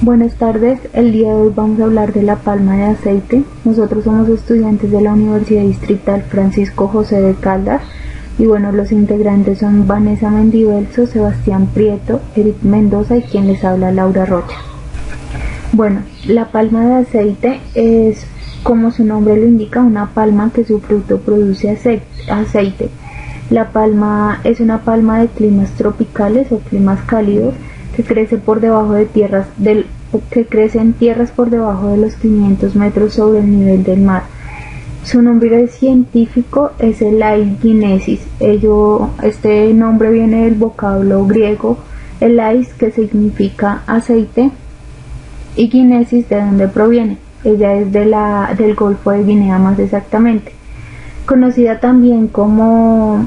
Buenas tardes, el día de hoy vamos a hablar de la palma de aceite. Nosotros somos estudiantes de la Universidad Distrital Francisco José de Caldas y bueno, los integrantes son Vanessa Mendivelso, Sebastián Prieto, Eric Mendoza y quien les habla, Laura Rocha. Bueno, la palma de aceite es, como su nombre lo indica, una palma que su fruto produce aceite. La palma es una palma de climas tropicales o climas cálidos que crece por debajo de en tierras por debajo de los 500 metros sobre el nivel del mar. Su nombre científico es el Elais guinensis. Este nombre viene del vocablo griego Elais, que significa aceite, y guinensis, de donde proviene. Ella es del Golfo de Guinea, más exactamente. Conocida también como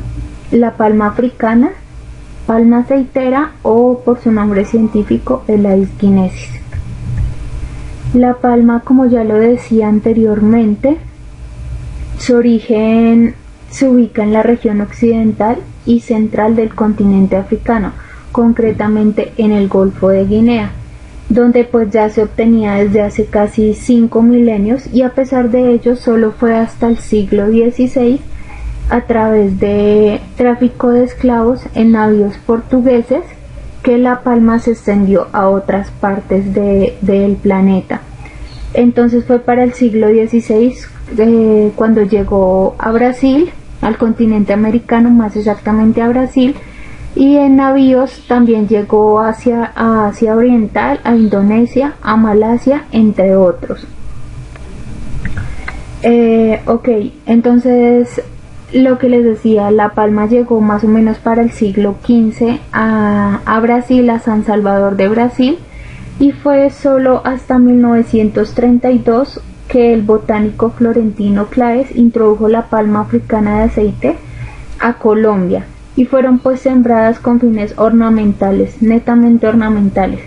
la palma africana, palma aceitera o por su nombre científico Elais guinensis. La palma, como ya lo decía anteriormente, su origen se ubica en la región occidental y central del continente africano, concretamente en el Golfo de Guinea, donde pues ya se obtenía desde hace casi 5 milenios, y a pesar de ello solo fue hasta el siglo XVI, a través de tráfico de esclavos en navíos portugueses, que la palma se extendió a otras partes del planeta. Entonces fue para el siglo XVI cuando llegó a Brasil, al continente americano, más exactamente a Brasil, y en navíos también llegó a Asia Oriental, a Indonesia, a Malasia, entre otros. Entonces lo que les decía, la palma llegó más o menos para el siglo XV a Brasil, a San Salvador de Brasil, y fue solo hasta 1932 que el botánico florentino Claes introdujo la palma africana de aceite a Colombia, y fueron pues sembradas con fines ornamentales, netamente ornamentales.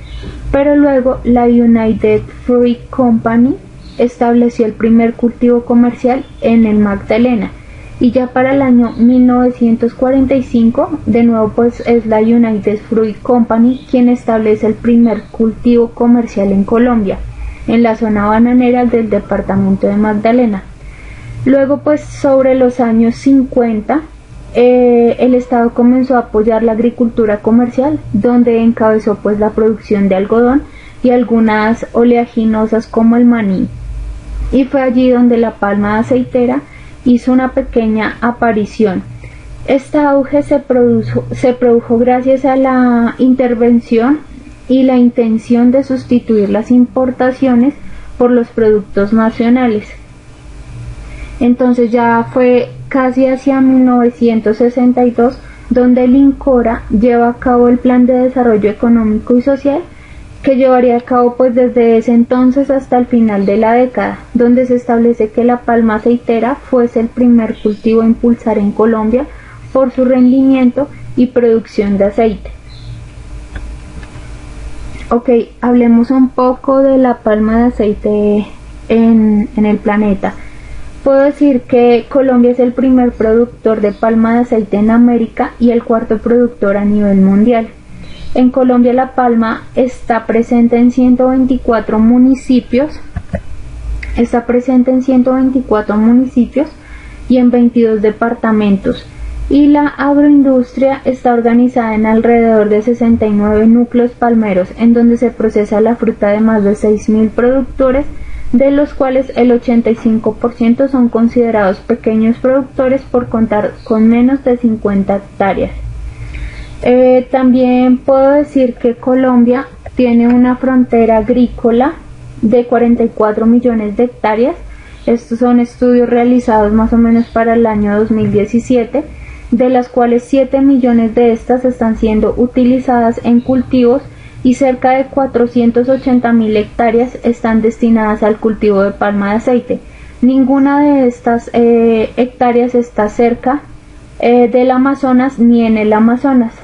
Pero luego la United Fruit Company estableció el primer cultivo comercial en el Magdalena, y ya para el año 1945, de nuevo pues es la United Fruit Company quien establece el primer cultivo comercial en Colombia, en la zona bananera del departamento de Magdalena. Luego pues sobre los años 50, el Estado comenzó a apoyar la agricultura comercial, donde encabezó pues la producción de algodón y algunas oleaginosas como el maní, y fue allí donde la palma aceitera hizo una pequeña aparición. Este auge se produjo gracias a la intervención y la intención de sustituir las importaciones por los productos nacionales. Entonces ya fue casi hacia 1962 donde el INCORA lleva a cabo el Plan de Desarrollo Económico y Social, que llevaría a cabo pues desde ese entonces hasta el final de la década, donde se establece que la palma aceitera fuese el primer cultivo a impulsar en Colombia por su rendimiento y producción de aceite. Hablemos un poco de la palma de aceite en el planeta. Puedo decir que Colombia es el primer productor de palma de aceite en América y el cuarto productor a nivel mundial. En Colombia la palma está presente en 124 municipios, y en 22 departamentos, y la agroindustria está organizada en alrededor de 69 núcleos palmeros, en donde se procesa la fruta de más de 6.000 productores, de los cuales el 85% son considerados pequeños productores por contar con menos de 50 hectáreas. También puedo decir que Colombia tiene una frontera agrícola de 44 millones de hectáreas. Estos son estudios realizados más o menos para el año 2017, de las cuales 7 millones de estas están siendo utilizadas en cultivos y cerca de 480.000 hectáreas están destinadas al cultivo de palma de aceite. Ninguna de estas hectáreas está cerca del Amazonas ni en el Amazonas.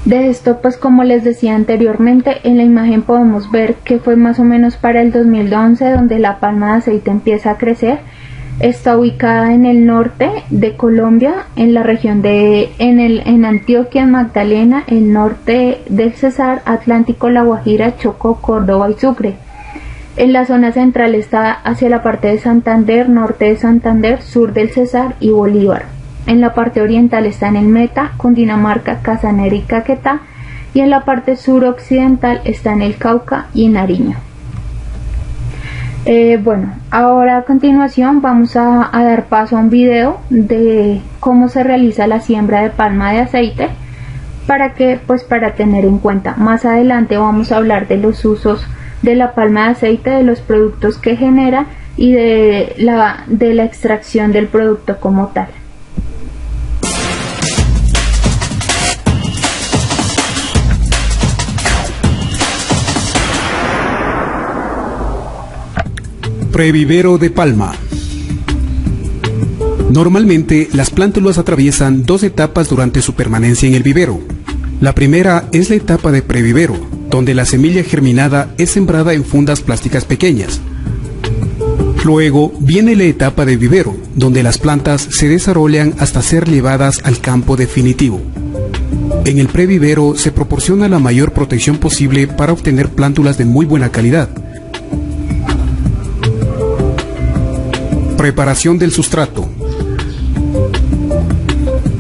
De esto, pues como les decía anteriormente, en la imagen podemos ver que fue más o menos para el 2011 donde la palma de aceite empieza a crecer, Está ubicada en el norte de Colombia, en la región en Antioquia, Magdalena, el norte del Cesar, Atlántico, La Guajira, Chocó, Córdoba y Sucre. En la zona central está hacia la parte de Santander, norte de Santander, sur del Cesar y Bolívar. En la parte oriental está en el Meta, Cundinamarca, Casanare y Caquetá, y en la parte suroccidental está en el Cauca y en Nariño. Bueno, ahora a continuación vamos a dar paso a un video de cómo se realiza la siembra de palma de aceite para tener en cuenta. Más adelante vamos a hablar de los usos de la palma de aceite, de los productos que genera y de la extracción del producto como tal. Previvero de palma. Normalmente, las plántulas atraviesan dos etapas durante su permanencia en el vivero. La primera es la etapa de previvero, donde la semilla germinada es sembrada en fundas plásticas pequeñas. Luego viene la etapa de vivero, donde las plantas se desarrollan hasta ser llevadas al campo definitivo. En el previvero se proporciona la mayor protección posible para obtener plántulas de muy buena calidad. Preparación del sustrato.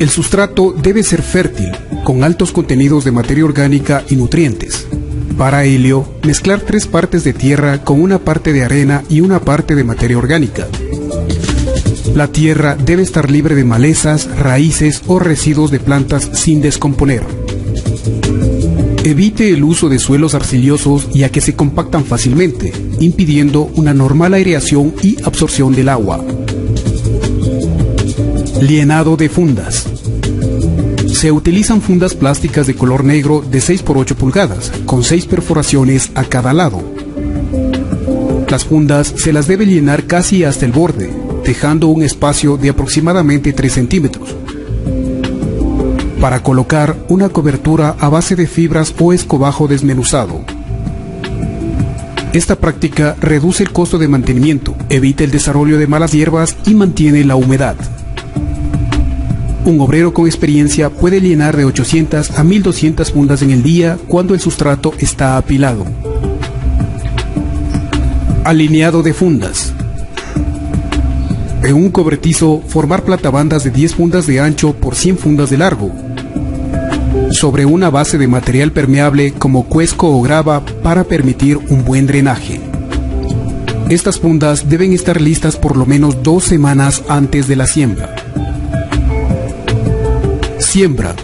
El sustrato debe ser fértil, con altos contenidos de materia orgánica y nutrientes. Para ello, mezclar 3 partes de tierra con una parte de arena y una parte de materia orgánica. La tierra debe estar libre de malezas, raíces o residuos de plantas sin descomponer. Evite el uso de suelos arcillosos ya que se compactan fácilmente, impidiendo una normal aireación y absorción del agua. Llenado de fundas. Se utilizan fundas plásticas de color negro de 6 por 8 pulgadas, con 6 perforaciones a cada lado. Las fundas se las debe llenar casi hasta el borde, dejando un espacio de aproximadamente 3 centímetros. Para colocar una cobertura a base de fibras o escobajo desmenuzado. Esta práctica reduce el costo de mantenimiento, evita el desarrollo de malas hierbas y mantiene la humedad. Un obrero con experiencia puede llenar de 800 a 1200 fundas en el día cuando el sustrato está apilado. Alineado de fundas. En un cobertizo, formar platabandas de 10 fundas de ancho por 100 fundas de largo, sobre una base de material permeable como cuesco o grava para permitir un buen drenaje. Estas fundas deben estar listas por lo menos 2 semanas antes de la siembra. Siembra.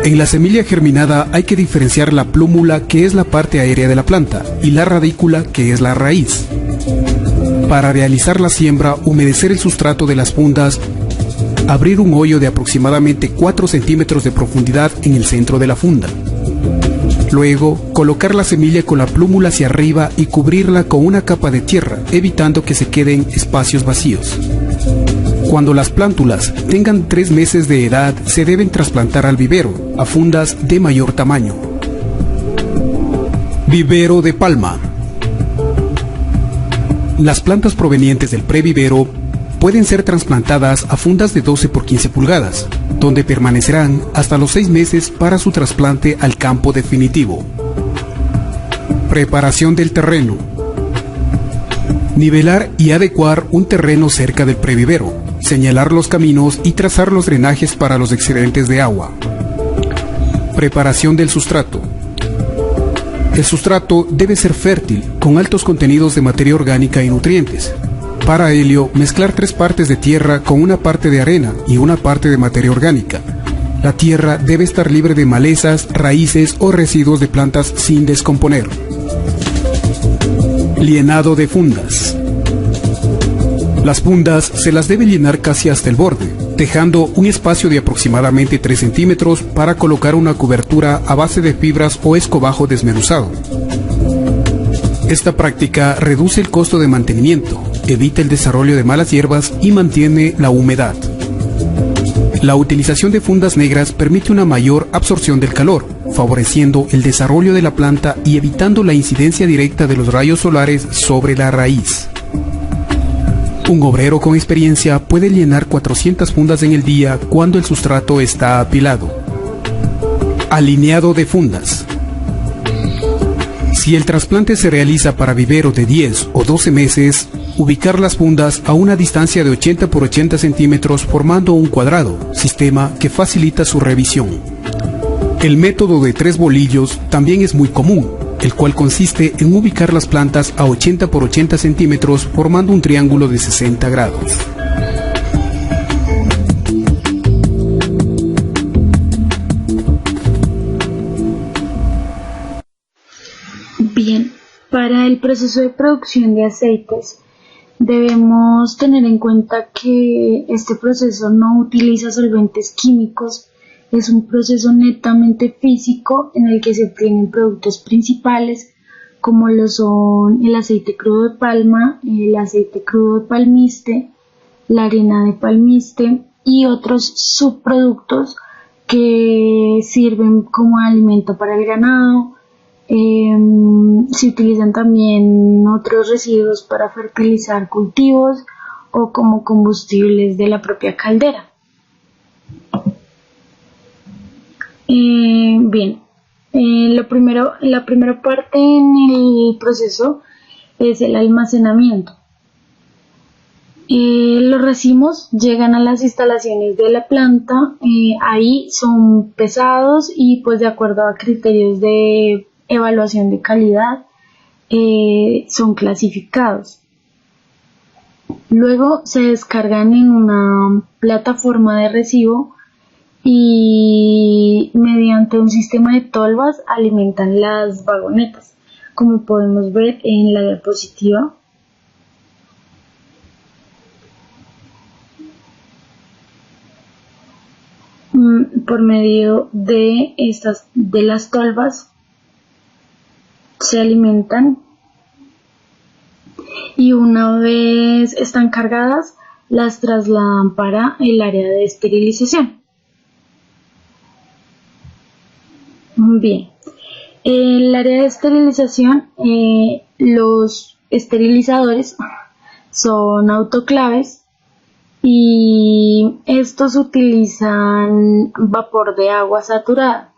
En la semilla germinada hay que diferenciar la plúmula, que es la parte aérea de la planta, y la radícula, que es la raíz. Para realizar la siembra, humedecer el sustrato de las fundas, abrir un hoyo de aproximadamente 4 centímetros de profundidad en el centro de la funda. Luego, colocar la semilla con la plúmula hacia arriba y cubrirla con una capa de tierra, evitando que se queden espacios vacíos. Cuando las plántulas tengan 3 meses de edad, se deben trasplantar al vivero, a fundas de mayor tamaño. Vivero de palma. Las plantas provenientes del previvero pueden ser trasplantadas a fundas de 12 por 15 pulgadas, donde permanecerán hasta los 6 meses para su trasplante al campo definitivo. Preparación del terreno. Nivelar y adecuar un terreno cerca del previvero, señalar los caminos y trazar los drenajes para los excedentes de agua. Preparación del sustrato. El sustrato debe ser fértil, con altos contenidos de materia orgánica y nutrientes. Para ello, mezclar 3 partes de tierra con una parte de arena y una parte de materia orgánica. La tierra debe estar libre de malezas, raíces o residuos de plantas sin descomponer. Llenado de fundas. Las fundas se las debe llenar casi hasta el borde, dejando un espacio de aproximadamente 3 centímetros para colocar una cobertura a base de fibras o escobajo desmenuzado. Esta práctica reduce el costo de mantenimiento, evita el desarrollo de malas hierbas y mantiene la humedad. La utilización de fundas negras permite una mayor absorción del calor, favoreciendo el desarrollo de la planta y evitando la incidencia directa de los rayos solares sobre la raíz. Un obrero con experiencia puede llenar 400 fundas en el día cuando el sustrato está apilado. Alineado de fundas. Si el trasplante se realiza para vivero de 10 o 12 meses, ubicar las fundas a una distancia de 80 por 80 centímetros formando un cuadrado, sistema que facilita su revisión. El método de 3 bolillos también es muy común, el cual consiste en ubicar las plantas a 80 por 80 centímetros formando un triángulo de 60 grados. Bien, para el proceso de producción de aceites debemos tener en cuenta que este proceso no utiliza solventes químicos. Es un proceso netamente físico en el que se obtienen productos principales como lo son el aceite crudo de palma, el aceite crudo de palmiste, la harina de palmiste y otros subproductos que sirven como alimento para el ganado. Se utilizan también otros residuos para fertilizar cultivos o como combustibles de la propia caldera. Bien, la primera parte en el proceso es el almacenamiento. Los racimos llegan a las instalaciones de la planta, ahí son pesados y pues de acuerdo a criterios de evaluación de calidad son clasificados. Luego se descargan en una plataforma de recibo y mediante un sistema de tolvas alimentan las vagonetas, como podemos ver en la diapositiva. Por medio de las tolvas se alimentan y una vez están cargadas las trasladan para el área de esterilización. Bien, en el área de esterilización los esterilizadores son autoclaves y estos utilizan vapor de agua saturada.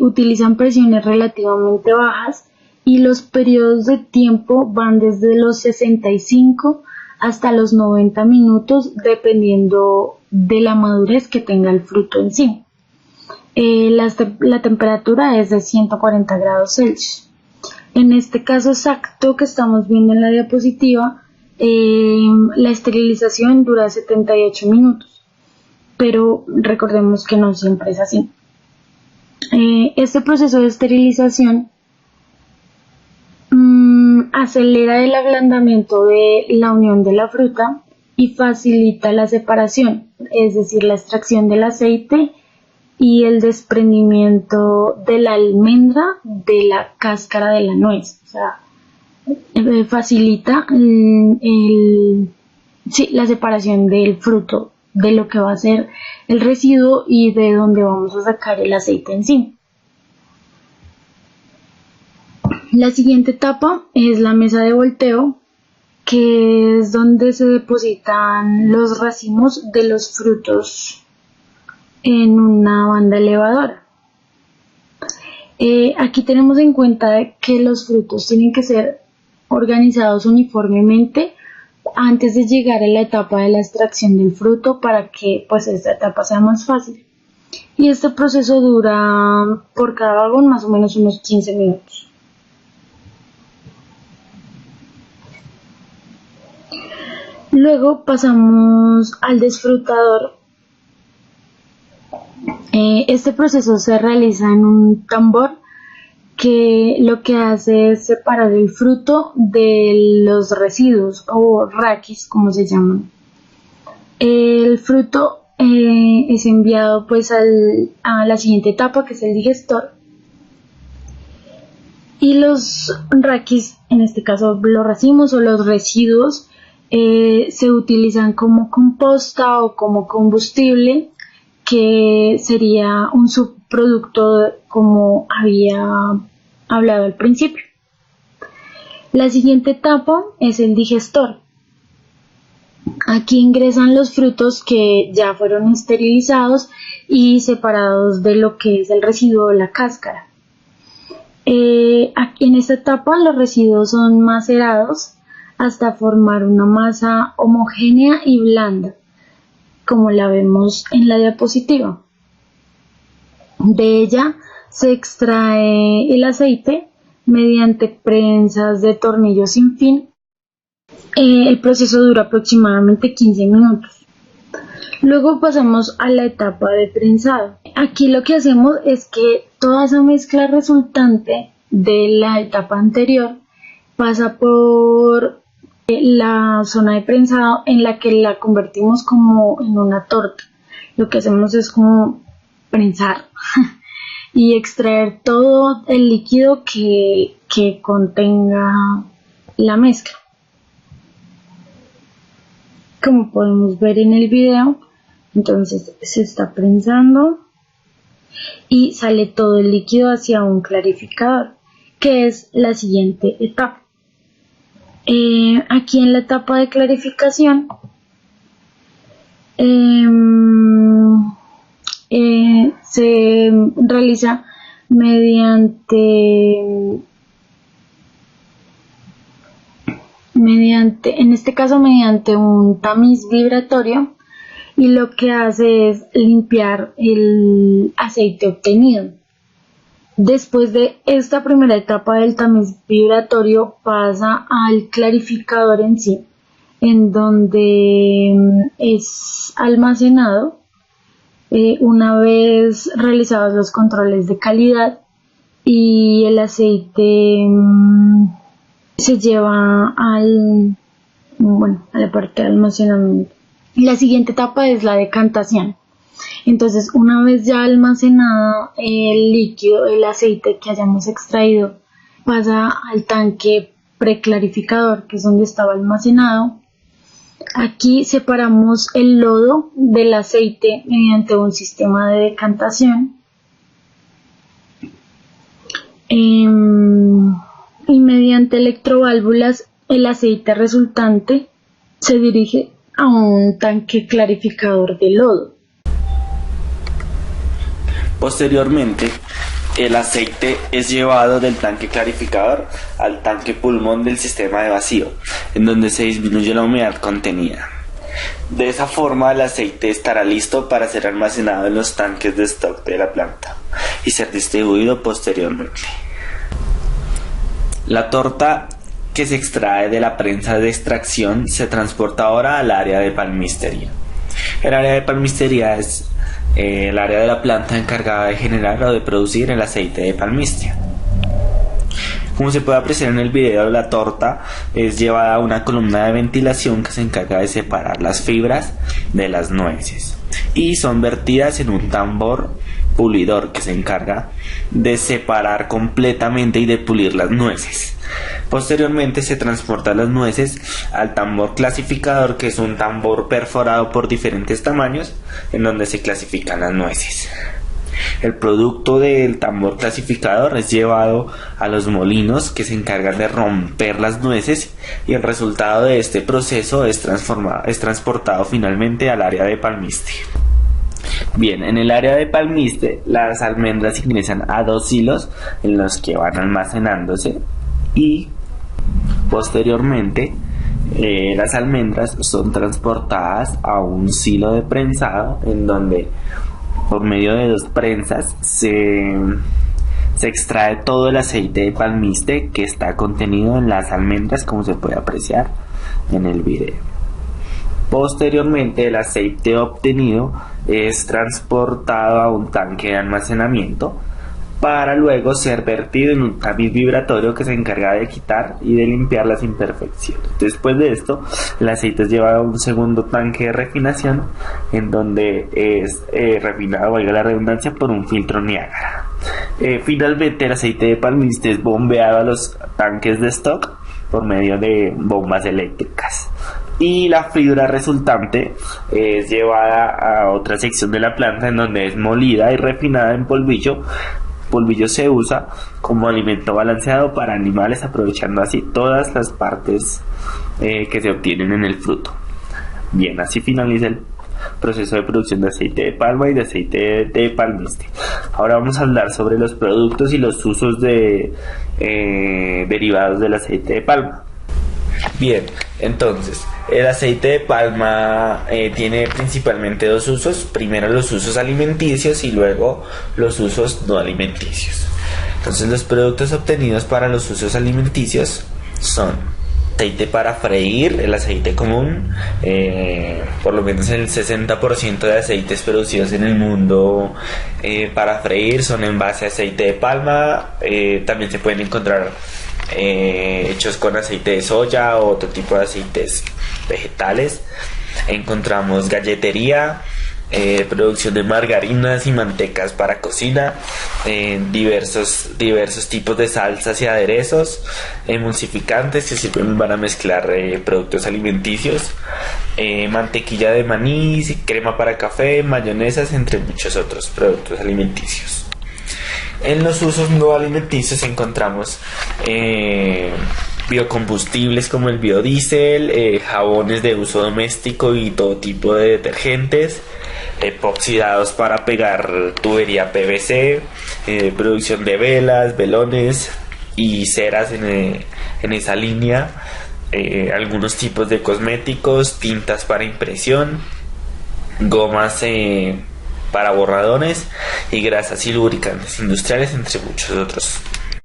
Utilizan presiones relativamente bajas y los periodos de tiempo van desde los 65 hasta los 90 minutos dependiendo de la madurez que tenga el fruto en sí. La temperatura es de 140 grados Celsius. En este caso exacto que estamos viendo en la diapositiva, la esterilización dura 78 minutos, pero recordemos que no siempre es así. Este proceso de esterilización acelera el ablandamiento de la unión de la fruta y facilita la separación, es decir, la extracción del aceite y el desprendimiento de la almendra de la cáscara de la nuez. O sea, facilita la separación del fruto de lo que va a ser el residuo y de donde vamos a sacar el aceite en sí. La siguiente etapa es la mesa de volteo, que es donde se depositan los racimos de los frutos en una banda elevadora. Aquí tenemos en cuenta que los frutos tienen que ser organizados uniformemente antes de llegar a la etapa de la extracción del fruto para que pues esta etapa sea más fácil. Y este proceso dura por cada vagón más o menos unos 15 minutos. Luego pasamos al desfrutador. Este proceso se realiza en un tambor que lo que hace es separar el fruto de los residuos o raquis, como se llaman. El fruto es enviado pues a la siguiente etapa, que es el digestor, y los raquis, en este caso los racimos o los residuos, se utilizan como composta o como combustible, que sería un subproducto como había hablado al principio. La siguiente etapa es el digestor. Aquí ingresan los frutos que ya fueron esterilizados y separados de lo que es el residuo de la cáscara. Aquí en esta etapa los residuos son macerados hasta formar una masa homogénea y blanda, como la vemos en la diapositiva. De ella se extrae el aceite mediante prensas de tornillo sin fin. El proceso dura aproximadamente 15 minutos. Luego pasamos a la etapa de prensado. Aquí lo que hacemos es que toda esa mezcla resultante de la etapa anterior pasa por la zona de prensado, en la que la convertimos como en una torta. Lo que hacemos es como prensar y extraer todo el líquido que contenga la mezcla. Como podemos ver en el video, entonces se está prensando y sale todo el líquido hacia un clarificador, que es la siguiente etapa. Aquí en la etapa de clarificación se realiza en este caso mediante un tamiz vibratorio, y lo que hace es limpiar el aceite obtenido. Después de esta primera etapa del tamiz vibratorio pasa al clarificador en sí, en donde es almacenado una vez realizados los controles de calidad, y el aceite se lleva a la parte de almacenamiento. La siguiente etapa es la decantación. Entonces, una vez ya almacenado el líquido, el aceite que hayamos extraído, pasa al tanque preclarificador, que es donde estaba almacenado. Aquí separamos el lodo del aceite mediante un sistema de decantación. Y mediante electroválvulas el aceite resultante se dirige a un tanque clarificador de lodo. Posteriormente, el aceite es llevado del tanque clarificador al tanque pulmón del sistema de vacío, en donde se disminuye la humedad contenida. De esa forma, el aceite estará listo para ser almacenado en los tanques de stock de la planta y ser distribuido posteriormente. La torta que se extrae de la prensa de extracción se transporta ahora al área de palmistería. El área de palmistería es el área de la planta encargada de generar o de producir el aceite de palmistria. Como se puede apreciar en el video, la torta es llevada a una columna de ventilación que se encarga de separar las fibras de las nueces, y son vertidas en un tambor pulidor que se encarga de separar completamente y de pulir las nueces. Posteriormente se transportan las nueces al tambor clasificador, que es un tambor perforado por diferentes tamaños en donde se clasifican las nueces. El producto del tambor clasificador es llevado a los molinos, que se encargan de romper las nueces, y el resultado de este proceso es transportado finalmente al área de palmiste. Bien, en el área de palmiste las almendras ingresan a 2 silos en los que van almacenándose, y posteriormente las almendras son transportadas a un silo de prensado, en donde por medio de 2 prensas se extrae todo el aceite de palmiste que está contenido en las almendras, como se puede apreciar en el video. Posteriormente, el aceite obtenido es transportado a un tanque de almacenamiento para luego ser vertido en un tamiz vibratorio que se encarga de quitar y de limpiar las imperfecciones. Después de esto, el aceite es llevado a un segundo tanque de refinación, en donde es refinado, valga la redundancia, por un filtro Niágara. Finalmente, el aceite de palmiste es bombeado a los tanques de stock por medio de bombas eléctricas, y la fibra resultante es llevada a otra sección de la planta, en donde es molida y refinada en polvillo. Polvillo se usa como alimento balanceado para animales, aprovechando así todas las partes que se obtienen en el fruto. Bien, así finaliza el proceso de producción de aceite de palma y de aceite de palmiste. Ahora vamos a hablar sobre los productos y los usos de derivados del aceite de palma. Bien, entonces, el aceite de palma tiene principalmente dos usos. Primero los usos alimenticios y luego los usos no alimenticios. Entonces, los productos obtenidos para los usos alimenticios son aceite para freír, el aceite común. Por lo menos el 60% de aceites producidos en el mundo para freír son en base a aceite de palma. También se pueden encontrar hechos con aceite de soya o otro tipo de aceites vegetales. Encontramos galletería, producción de margarinas y mantecas para cocina, diversos tipos de salsas y aderezos, emulsificantes que sirven para mezclar productos alimenticios, mantequilla de maní, crema para café, mayonesas, entre muchos otros productos alimenticios. En los usos no alimenticios encontramos biocombustibles como el biodiesel, jabones de uso doméstico y todo tipo de detergentes, epoxidados para pegar tubería PVC, producción de velas, velones y ceras en esa línea, algunos tipos de cosméticos, tintas para impresión, gomas para borradores y grasas y lubricantes industriales, entre muchos otros.